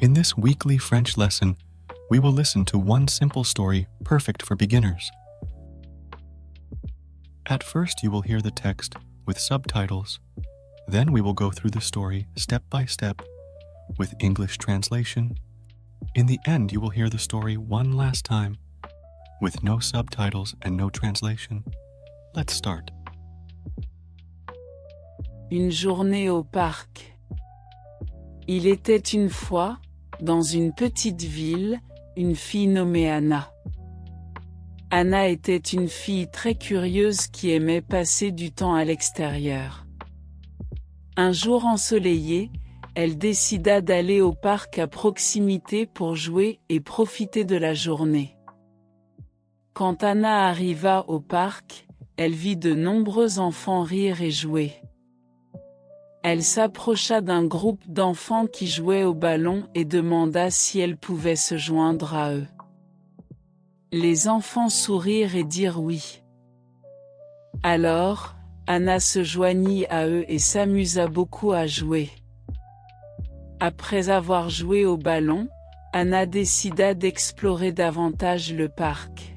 In this weekly French lesson, we will listen to one simple story perfect for beginners. At first, you will hear the text with subtitles. Then we will go through the story step by step with English translation. In the end, you will hear the story one last time with no subtitles and no translation. Let's start. Une journée au parc. Il était une fois, dans une petite ville, une fille nommée Anna. Anna était une fille très curieuse qui aimait passer du temps à l'extérieur. Un jour ensoleillé, elle décida d'aller au parc à proximité pour jouer et profiter de la journée. Quand Anna arriva au parc, elle vit de nombreux enfants rire et jouer. Elle s'approcha d'un groupe d'enfants qui jouaient au ballon et demanda si elle pouvait se joindre à eux. Les enfants sourirent et dirent oui. Alors, Anna se joignit à eux et s'amusa beaucoup à jouer. Après avoir joué au ballon, Anna décida d'explorer davantage le parc.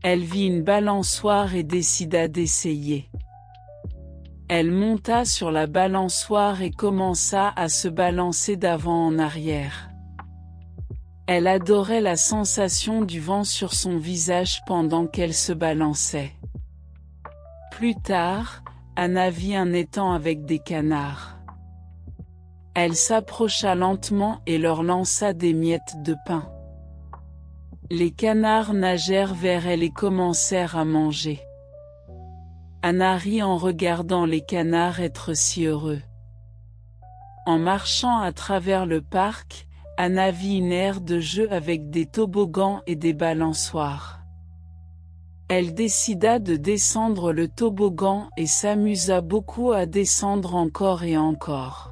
Elle vit une balançoire et décida d'essayer. Elle monta sur la balançoire et commença à se balancer d'avant en arrière. Elle adorait la sensation du vent sur son visage pendant qu'elle se balançait. Plus tard, Anna vit un étang avec des canards. Elle s'approcha lentement et leur lança des miettes de pain. Les canards nagèrent vers elle et commencèrent à manger. Anna rit en regardant les canards être si heureux. En marchant à travers le parc, Anna vit une aire de jeu avec des toboggans et des balançoires. Elle décida de descendre le toboggan et s'amusa beaucoup à descendre encore et encore.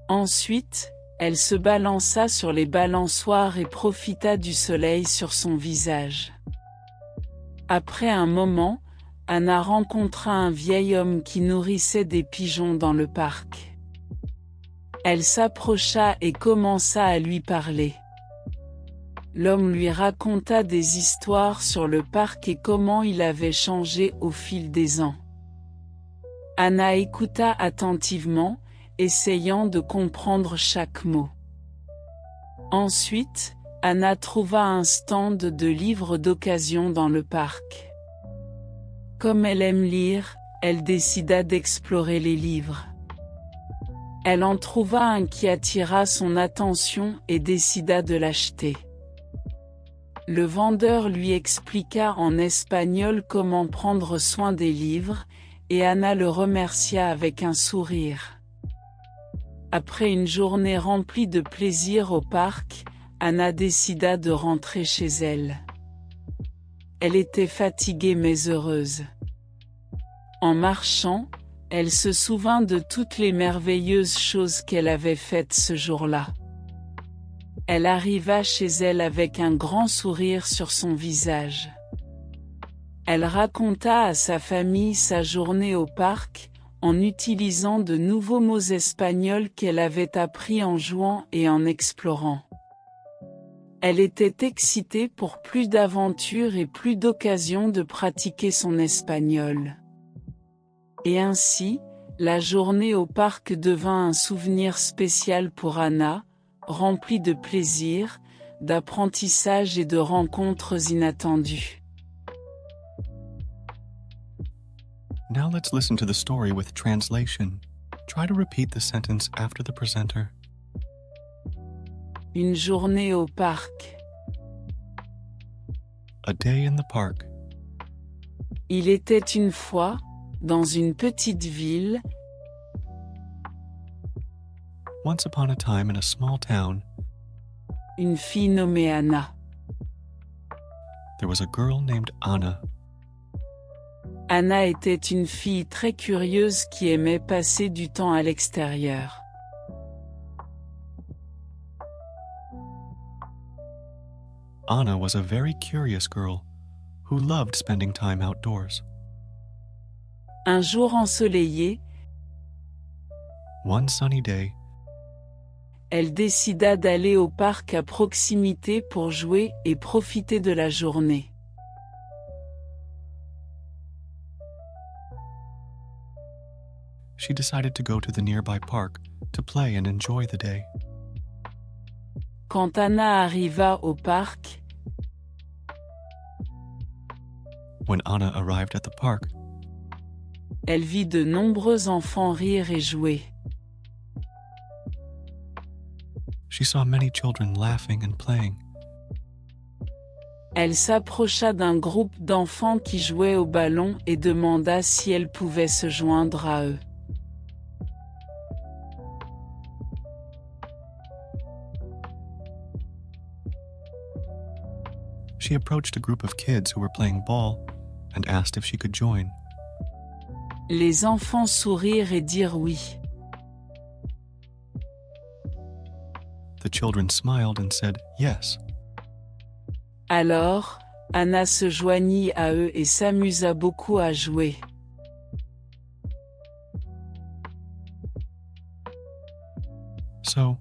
Ensuite, elle se balança sur les balançoires et profita du soleil sur son visage. Après un moment, Anna rencontra un vieil homme qui nourrissait des pigeons dans le parc. Elle s'approcha et commença à lui parler. L'homme lui raconta des histoires sur le parc et comment il avait changé au fil des ans. Anna écouta attentivement, essayant de comprendre chaque mot. Ensuite, Anna trouva un stand de livres d'occasion dans le parc. Comme elle aime lire, elle décida d'explorer les livres. Elle en trouva un qui attira son attention et décida de l'acheter. Le vendeur lui expliqua en espagnol comment prendre soin des livres, et Anna le remercia avec un sourire. Après une journée remplie de plaisir au parc, Anna décida de rentrer chez elle. Elle était fatiguée mais heureuse. En marchant, elle se souvint de toutes les merveilleuses choses qu'elle avait faites ce jour-là. Elle arriva chez elle avec un grand sourire sur son visage. Elle raconta à sa famille sa journée au parc, en utilisant de nouveaux mots espagnols qu'elle avait appris en jouant et en explorant. Elle était excitée pour plus d'aventures et plus d'occasions de pratiquer son espagnol. Et ainsi, la journée au parc devint un souvenir spécial pour Anna, rempli de plaisir, d'apprentissage et de rencontres inattendues. Now let's listen to the story with translation. Try to repeat the sentence after the presenter. Une journée au parc. A day in the park. Il était une fois, dans une petite ville, Once upon a time in a small town, une fille nommée Anna. there was a girl named Anna. Anna était une fille très curieuse qui aimait passer du temps à l'extérieur. Anna was a very curious girl who loved spending time outdoors. Un jour ensoleillé, One sunny day, elle décida d'aller au parc à proximité pour jouer et profiter de la journée. She decided to go to the nearby park to play and enjoy the day. Quand Anna arriva au parc, When Anna arrived at the park, elle vit de nombreux enfants rire et jouer. she saw many children laughing and playing. Elle s'approcha d'un groupe d'enfants qui jouaient au ballon et demanda si elle pouvait se joindre à eux. She approached a group of kids who were playing ball and asked if she could join. Les enfants sourirent et dirent oui. The children smiled and said yes. Alors, Anna se joignit à eux et s'amusa beaucoup à jouer. So,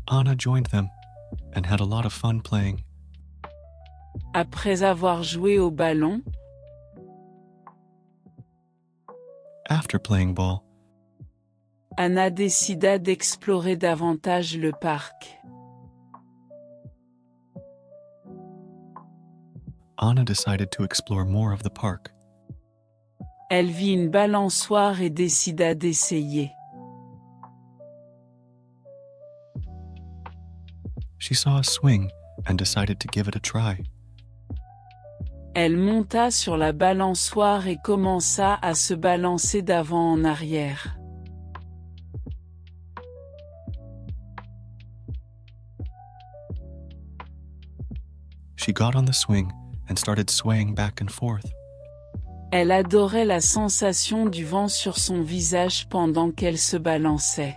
Anna joined them and had a lot of fun playing. Après avoir joué au ballon, After playing ball, Anna décida d'explorer davantage le parc. Anna decided to explore more of the park. Elle vit une balançoire et décida d'essayer. She saw a swing and decided to give it a try. Elle monta sur la balançoire et commença à se balancer d'avant en arrière. She got on the swing and started swaying back and forth. Elle adorait la sensation du vent sur son visage pendant qu'elle se balançait.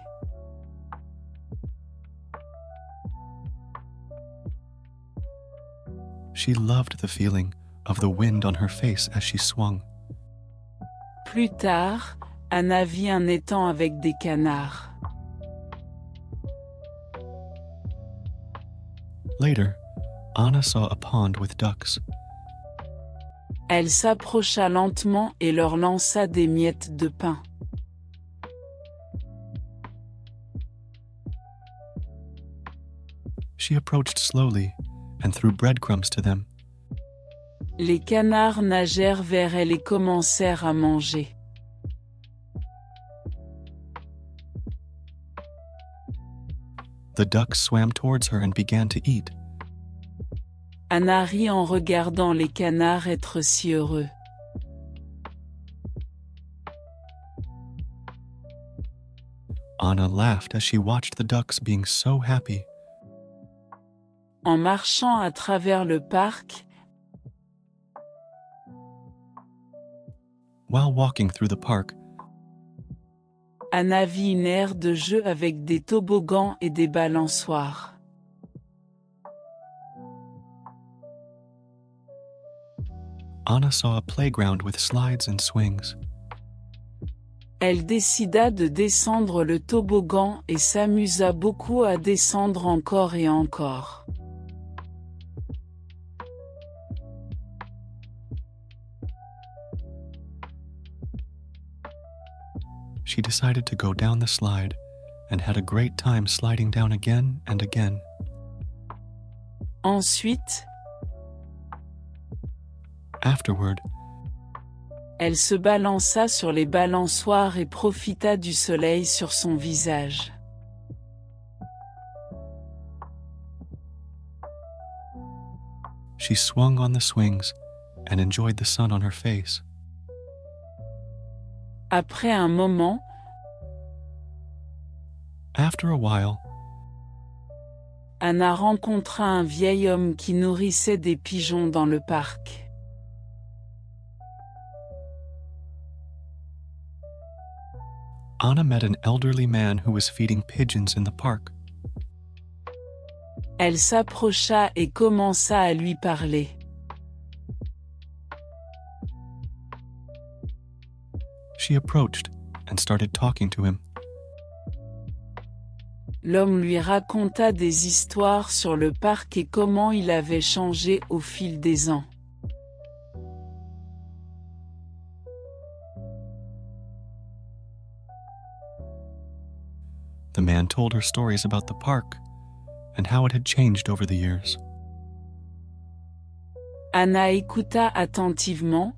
She loved the feeling of the wind on her face as she swung. Plus tard, Anna vit un étang avec des canards. Later, Anna saw a pond with ducks. Elle s'approcha lentement et leur lança des miettes de pain. She approached slowly and threw breadcrumbs to them. Les canards nagèrent vers elle et commencèrent à manger. The ducks swam towards her and began to eat. Anna rit en regardant les canards être si heureux. Anna laughed as she watched the ducks being so happy. En marchant à travers le parc, While walking through the park, Anna vit une aire de jeu avec des toboggans et des balançoires. Anna saw a playground with slides and swings. Elle décida de descendre le toboggan et s'amusa beaucoup à descendre encore et encore. She decided to go down the slide and had a great time sliding down again and again. Ensuite, Afterward, elle se balança sur les balançoires et profita du soleil sur son visage. she swung on the swings and enjoyed the sun on her face. Après un moment, After a while, Anna rencontra un vieil homme qui nourrissait des pigeons dans le parc. Anna met an elderly man who was feeding pigeons in the park. Elle s'approcha et commença à lui parler. She approached and started talking to him. L'homme lui raconta des histoires sur le parc et comment il avait changé au fil des ans. The man told her stories about the park and how it had changed over the years. Anna écouta attentivement.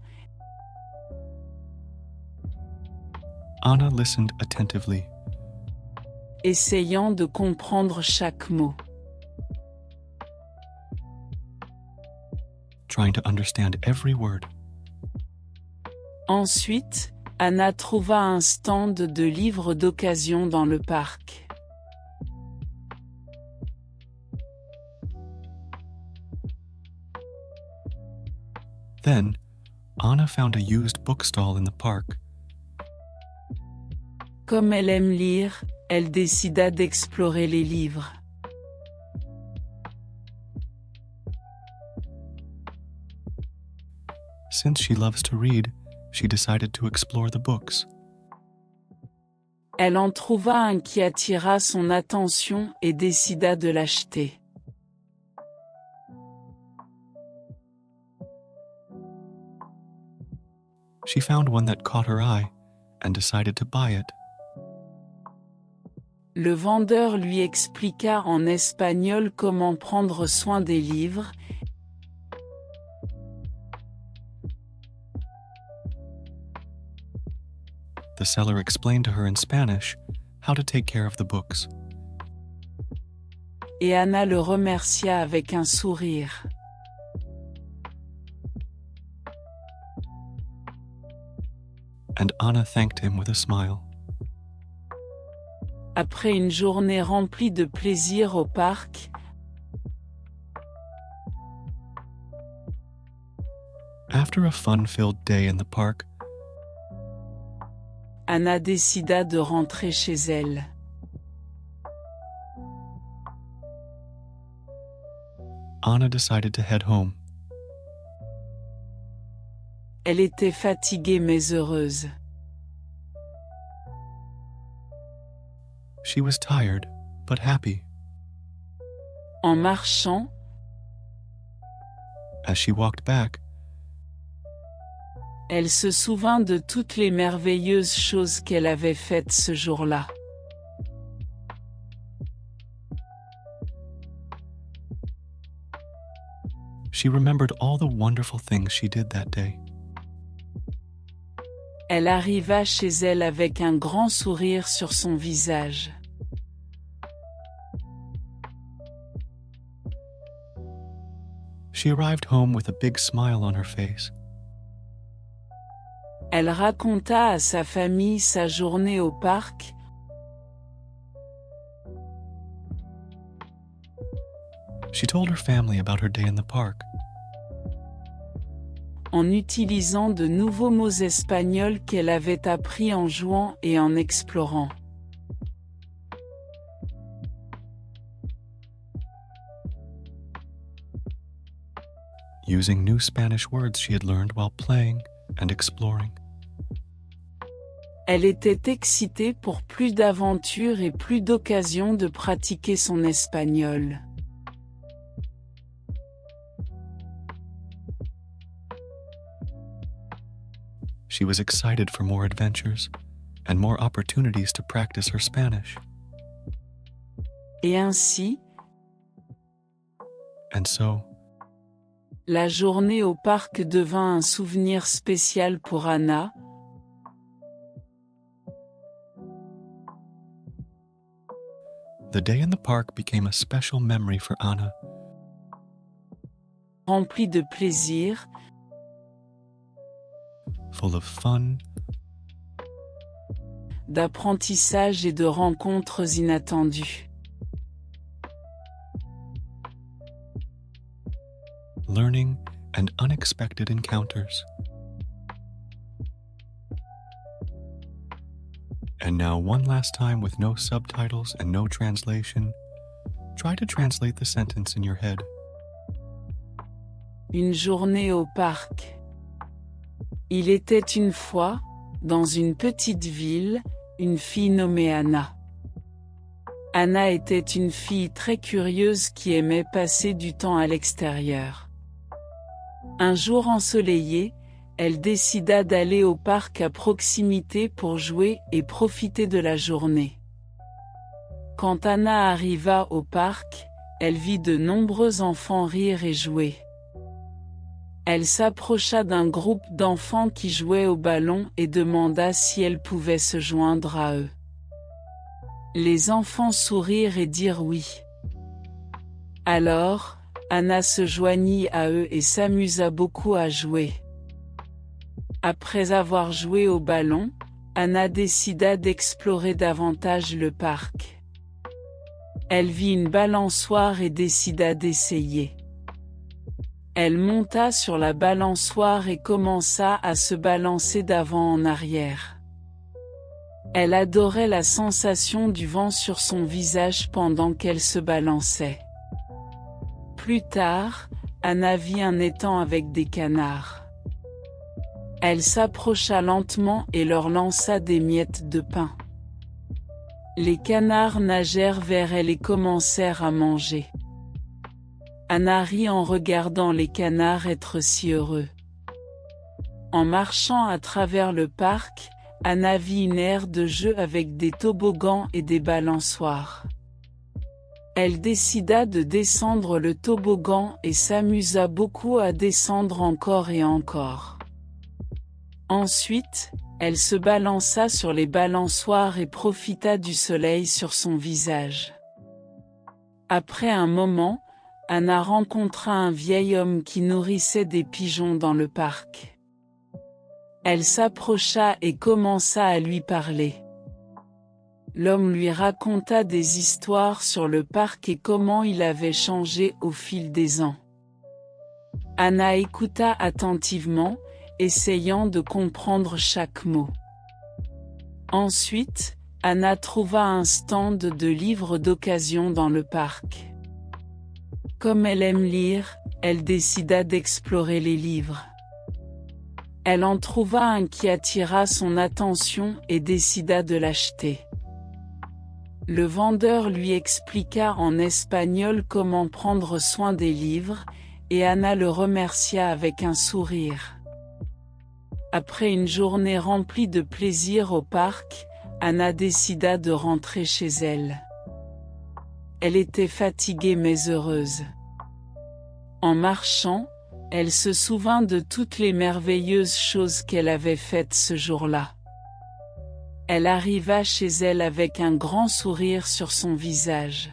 Anna listened attentively, Essayant de comprendre chaque mot. trying to understand every word. Ensuite, Anna trouva un stand de livres d'occasion dans le parc. Then, Anna found a used bookstall in the park. Comme elle aime lire, elle décida d'explorer les livres. Since she loves to read, she decided to explore the books. Elle en trouva un qui attira son attention et décida de l'acheter. She found one that caught her eye and decided to buy it. Le vendeur lui expliqua en espagnol comment prendre soin des livres. The seller explained to her in Spanish how to take care of the books. Et Anna le remercia avec un sourire. And Anna thanked him with a smile. Après une journée remplie de plaisir au parc, After a fun-filled day in the park, Anna décida de rentrer chez elle. Anna decided to head home. Elle était fatiguée mais heureuse. She was tired, but happy. En marchant, As she walked back, elle se souvint de toutes les merveilleuses choses qu'elle avait faites ce jour-là. she remembered all the wonderful things she did that day. Elle arriva chez elle avec un grand sourire sur son visage. She arrived home with a big smile on her face. Elle raconta à sa famille sa journée au parc. She told her family about her day in the park, En utilisant de nouveaux mots espagnols qu'elle avait appris en jouant et en explorant. using new Spanish words she had learned while playing and exploring. Elle était excitée pour plus d'aventures et plus d'occasions de pratiquer son espagnol. She was excited for more adventures and more opportunities to practice her Spanish. Et ainsi, And so, la journée au parc devint un souvenir spécial pour Anna. the day in the park became a special memory for Anna, Remplie de plaisir, full of fun, d'apprentissage et de rencontres inattendues. learning, and unexpected encounters. And now, one last time with no subtitles and no translation, try to translate the sentence in your head. Une journée au parc. Il était une fois, dans une petite ville, une fille nommée Anna. Anna était une fille très curieuse qui aimait passer du temps à l'extérieur. Un jour ensoleillé, elle décida d'aller au parc à proximité pour jouer et profiter de la journée. Quand Anna arriva au parc, elle vit de nombreux enfants rire et jouer. Elle s'approcha d'un groupe d'enfants qui jouaient au ballon et demanda si elle pouvait se joindre à eux. Les enfants sourirent et dirent oui. Alors, Anna se joignit à eux et s'amusa beaucoup à jouer. Après avoir joué au ballon, Anna décida d'explorer davantage le parc. Elle vit une balançoire et décida d'essayer. Elle monta sur la balançoire et commença à se balancer d'avant en arrière. Elle adorait la sensation du vent sur son visage pendant qu'elle se balançait. Plus tard, Anna vit un étang avec des canards. Elle s'approcha lentement et leur lança des miettes de pain. Les canards nagèrent vers elle et commencèrent à manger. Anna rit en regardant les canards être si heureux. En marchant à travers le parc, Anna vit une aire de jeu avec des toboggans et des balançoires. Elle décida de descendre le toboggan et s'amusa beaucoup à descendre encore et encore. Ensuite, elle se balança sur les balançoires et profita du soleil sur son visage. Après un moment, Anna rencontra un vieil homme qui nourrissait des pigeons dans le parc. Elle s'approcha et commença à lui parler. L'homme lui raconta des histoires sur le parc et comment il avait changé au fil des ans. Anna écouta attentivement, essayant de comprendre chaque mot. Ensuite, Anna trouva un stand de livres d'occasion dans le parc. Comme elle aime lire, elle décida d'explorer les livres. Elle en trouva un qui attira son attention et décida de l'acheter. Le vendeur lui expliqua en espagnol comment prendre soin des livres, et Anna le remercia avec un sourire. Après une journée remplie de plaisir au parc, Anna décida de rentrer chez elle. Elle était fatiguée mais heureuse. En marchant, elle se souvint de toutes les merveilleuses choses qu'elle avait faites ce jour-là. Elle arriva chez elle avec un grand sourire sur son visage.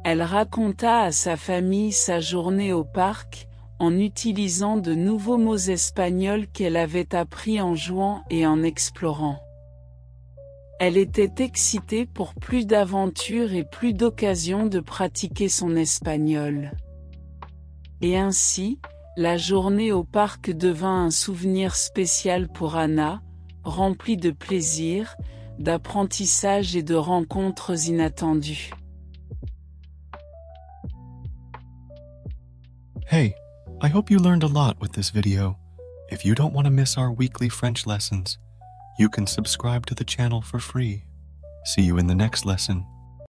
Elle raconta à sa famille sa journée au parc, en utilisant de nouveaux mots espagnols qu'elle avait appris en jouant et en explorant. Elle était excitée pour plus d'aventures et plus d'occasions de pratiquer son espagnol. Et ainsi, la journée au parc devint un souvenir spécial pour Anna, rempli de plaisir, d'apprentissage et de rencontres inattendues. Hey, I hope you learned a lot with this video. If you don't want to miss our weekly French lessons, you can subscribe to the channel for free. See you in the next lesson.